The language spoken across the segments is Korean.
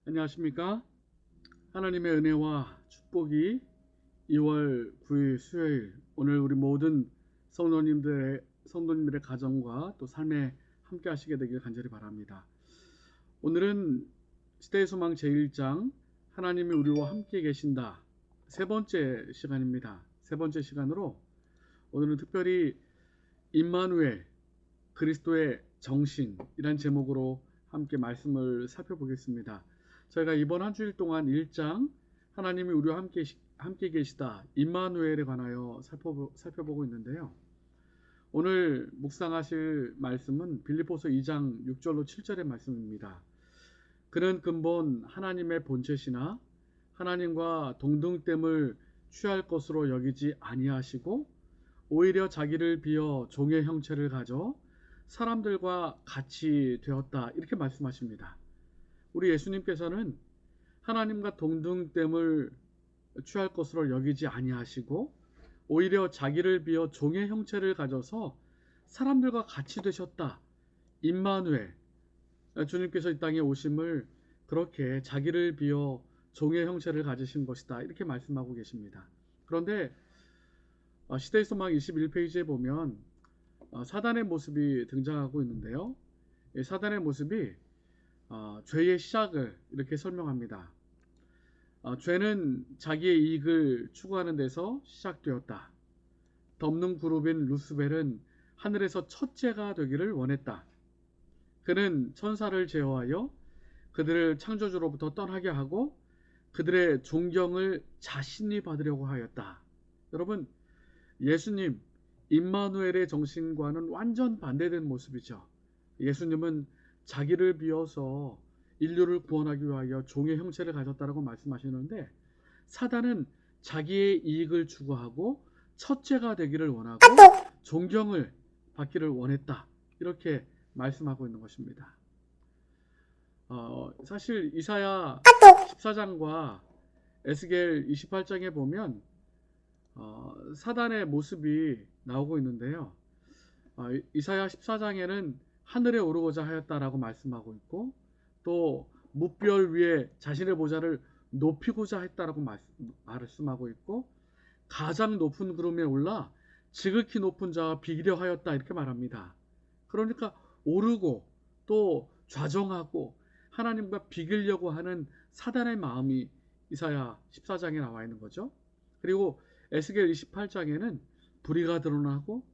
안녕하십니까? 하나님의 은혜와 축복이 2월 9일 수요일 오늘 우리 모든 성도님들의 가정과 또 삶에 함께 하시게 되길 간절히 바랍니다. 오늘은 시대의 소망 제1장 하나님이 우리와 함께 계신다 세 번째 시간입니다. 세 번째 시간으로 오늘은 특별히 임마누엘 그리스도의 정신이란 제목으로 함께 말씀을 살펴보겠습니다. 저희가 이번 한 주일 동안 1장 하나님이 우리와 함께 계시다 임마누엘에 관하여 살펴보고 있는데요. 오늘 묵상하실 말씀은 빌립보서 2장 6절로 7절의 말씀입니다. 그는 근본 하나님의 본체시나 하나님과 동등됨을 취할 것으로 여기지 아니하시고 오히려 자기를 비어 종의 형체를 가져 사람들과 같이 되었다, 이렇게 말씀하십니다. 우리 예수님께서는 하나님과 동등됨을 취할 것으로 여기지 아니하시고 오히려 자기를 비어 종의 형체를 가져서 사람들과 같이 되셨다. 임마누엘, 주님께서 이 땅에 오심을 그렇게 자기를 비어 종의 형체를 가지신 것이다, 이렇게 말씀하고 계십니다. 그런데 시대의 소망 21페이지에 보면 사단의 모습이 등장하고 있는데요. 사단의 모습이 죄의 시작을 이렇게 설명합니다. 죄는 자기의 이익을 추구하는 데서 시작되었다. 덮는 그룹인 루스벨은 하늘에서 첫째가 되기를 원했다. 그는 천사를 제어하여 그들을 창조주로부터 떠나게 하고 그들의 존경을 자신이 받으려고 하였다. 여러분, 예수님 임마누엘의 정신과는 완전 반대된 모습이죠. 예수님은 자기를 비워서 인류를 구원하기 위하여 종의 형체를 가졌다라고 말씀하시는데, 사단은 자기의 이익을 추구하고 첫째가 되기를 원하고 존경을 받기를 원했다, 이렇게 말씀하고 있는 것입니다. 사실 이사야 14장과 에스겔 28장에 보면 사단의 모습이 나오고 있는데요. 이사야 14장에는 하늘에 오르고자 하였다라고 말씀하고 있고, 또 무별 위에 자신의 보좌를 높이고자 했다라고 말씀하고 있고, 가장 높은 구름에 올라 지극히 높은 자와 비기려 하였다, 이렇게 말합니다. 그러니까 오르고 또 좌정하고 하나님과 비기려고 하는 사단의 마음이 이사야 14장에 나와 있는 거죠. 그리고 에스겔 28장에는 불의가 드러나고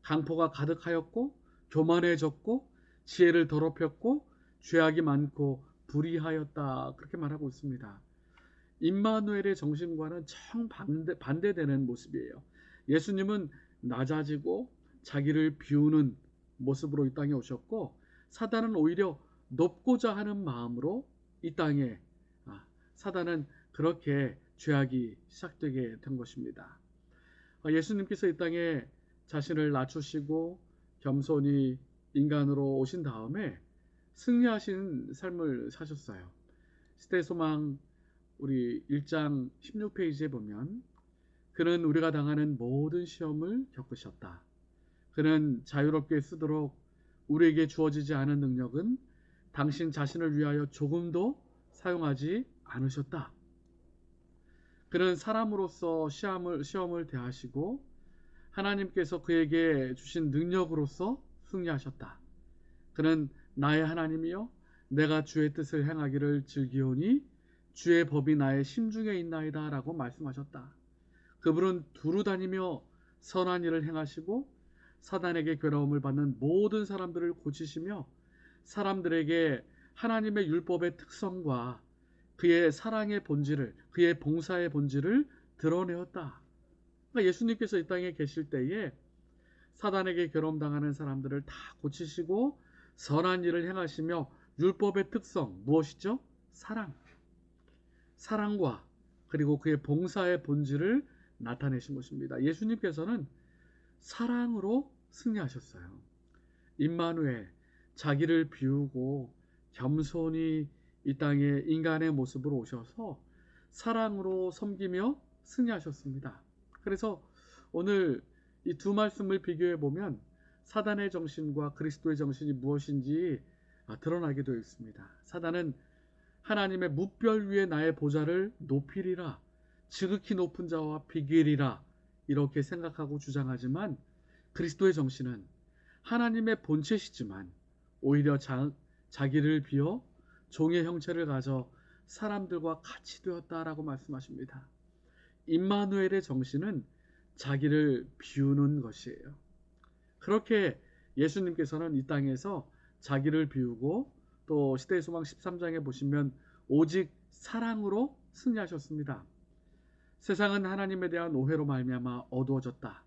강포가 가득하였고 교만해졌고 지혜를 더럽혔고 죄악이 많고 불의하였다, 그렇게 말하고 있습니다. 임마누엘의 정신과는 정 반대되는 모습이에요. 예수님은 낮아지고 자기를 비우는 모습으로 이 땅에 오셨고, 사단은 오히려 높고자 하는 마음으로 이 땅에 사단은 그렇게 죄악이 시작되게 된 것입니다. 예수님께서 이 땅에 자신을 낮추시고 겸손히 인간으로 오신 다음에 승리하신 삶을 사셨어요. 시대소망 우리 1장 16페이지에 보면 그는 우리가 당하는 모든 시험을 겪으셨다. 그는 자유롭게 쓰도록 우리에게 주어지지 않은 능력은 당신 자신을 위하여 조금도 사용하지 않으셨다. 그는 사람으로서 시험을 대하시고 하나님께서 그에게 주신 능력으로서 승리하셨다. 그는 나의 하나님이여 내가 주의 뜻을 행하기를 즐기오니 주의 법이 나의 심중에 있나이다 라고 말씀하셨다. 그분은 두루 다니며 선한 일을 행하시고 사단에게 괴로움을 받는 모든 사람들을 고치시며 사람들에게 하나님의 율법의 특성과 그의 사랑의 본질을, 그의 봉사의 본질을 드러내었다. 그러니까 예수님께서 이 땅에 계실 때에 사단에게 괴로움당하는 사람들을 다 고치시고 선한 일을 행하시며 율법의 특성 무엇이죠? 사랑과 그리고 그의 봉사의 본질을 나타내신 것입니다. 예수님께서는 사랑으로 승리하셨어요. 임마누엘, 자기를 비우고 겸손히 이 땅에 인간의 모습으로 오셔서 사랑으로 섬기며 승리하셨습니다. 그래서 오늘 이 두 말씀을 비교해 보면 사단의 정신과 그리스도의 정신이 무엇인지 드러나게 되어 있습니다. 사단은 하나님의 뭇별 위에 나의 보좌를 높이리라. 지극히 높은 자와 비교리라. 이렇게 생각하고 주장하지만 그리스도의 정신은 하나님의 본체시지만 오히려 자기를 비워 종의 형체를 가져 사람들과 같이 되었다라고 말씀하십니다. 임마누엘의 정신은 자기를 비우는 것이에요. 그렇게 예수님께서는 이 땅에서 자기를 비우고 또 시대의 소망 13장에 보시면 오직 사랑으로 승리하셨습니다. 세상은 하나님에 대한 오해로 말미암아 어두워졌다.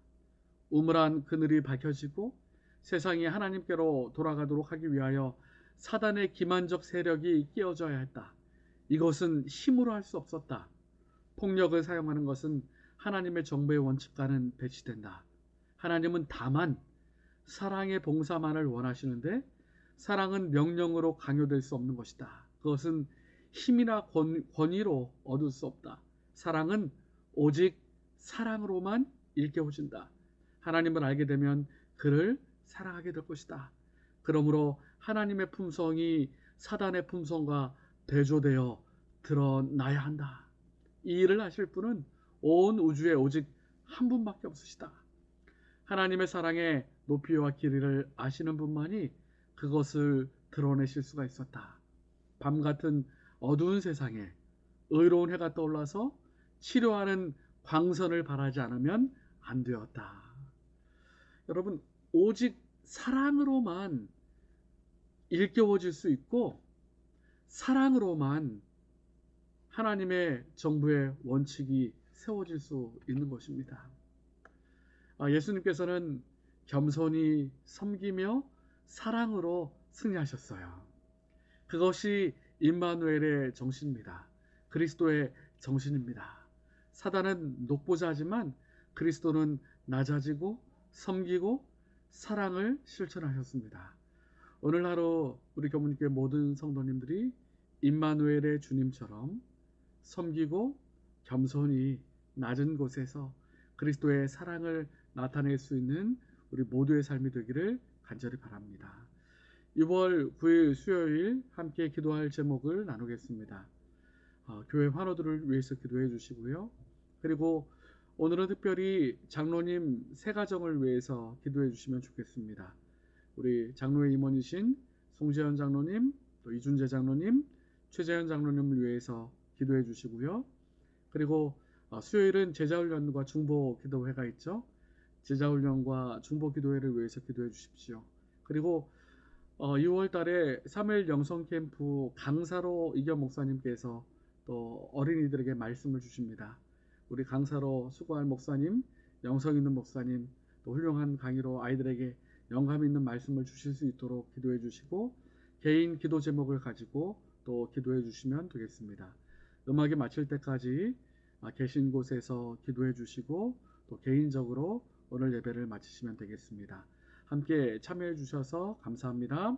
우물한 그늘이 밝혀지고 세상이 하나님께로 돌아가도록 하기 위하여 사단의 기만적 세력이 깨어져야 했다. 이것은 힘으로 할 수 없었다. 폭력을 사용하는 것은 하나님의 정부의 원칙과는 배치된다. 하나님은 다만 사랑의 봉사만을 원하시는데 사랑은 명령으로 강요될 수 없는 것이다. 그것은 힘이나 권위로 얻을 수 없다. 사랑은 오직 사랑으로만 일깨워진다. 하나님을 알게 되면 그를 사랑하게 될 것이다. 그러므로 하나님의 품성이 사단의 품성과 대조되어 드러나야 한다. 이 일을 하실 분은 온 우주에 오직 한 분밖에 없으시다. 하나님의 사랑의 높이와 길이를 아시는 분만이 그것을 드러내실 수가 있었다. 밤 같은 어두운 세상에 의로운 해가 떠올라서 치료하는 광선을 바라지 않으면 안 되었다. 여러분, 오직 사랑으로만 일깨워질 수 있고 사랑으로만 하나님의 정부의 원칙이 세워질 수 있는 것입니다. 예수님께서는 겸손히 섬기며 사랑으로 승리하셨어요. 그것이 임마누엘의 정신입니다. 그리스도의 정신입니다. 사단은 녹보자지만 그리스도는 낮아지고 섬기고 사랑을 실천하셨습니다. 오늘 하루 우리 교문교회 모든 성도님들이 임마누엘의 주님처럼 섬기고 겸손히 낮은 곳에서 그리스도의 사랑을 나타낼 수 있는 우리 모두의 삶이 되기를 간절히 바랍니다. 6월 9일 수요일 함께 기도할 제목을 나누겠습니다. 교회 환우들을 위해서 기도해 주시고요. 그리고 오늘은 특별히 장로님 세 가정을 위해서 기도해 주시면 좋겠습니다. 우리 장로의 임원이신 송재현 장로님, 또 이준재 장로님, 최재현 장로님을 위해서 기도해 주시고요. 그리고 수요일은 제자훈련과 중보 기도회가 있죠. 제자훈련과 중보 기도회를 위해서 기도해 주십시오. 그리고 6월 달에 3일 영성 캠프 강사로 이겸 목사님께서 또 어린이들에게 말씀을 주십니다. 우리 강사로 수고할 목사님, 영성 있는 목사님, 또 훌륭한 강의로 아이들에게 영감 있는 말씀을 주실 수 있도록 기도해 주시고 개인 기도 제목을 가지고 또 기도해 주시면 되겠습니다. 음악이 마칠 때까지 계신 곳에서 기도해 주시고 또 개인적으로 오늘 예배를 마치시면 되겠습니다. 함께 참여해 주셔서 감사합니다.